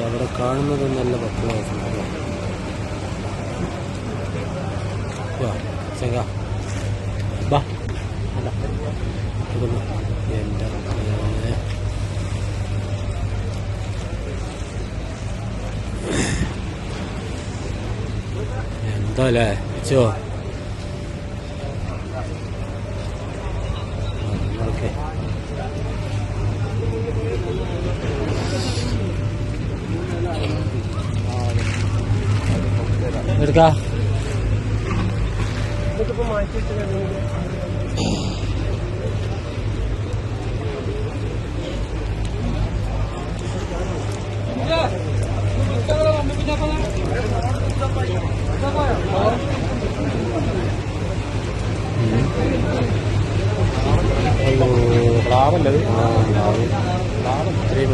അവിടെ കാണുന്നത് നല്ല ഭക്ഷണമാണ്. വാ ചെങ്ക ബാ എൻ്റെ എന്താ അല്ലേ വെച്ചോ ഓക്കെ. എടുക്കാം പ്ലാവല്ലേ? ഇത്രയും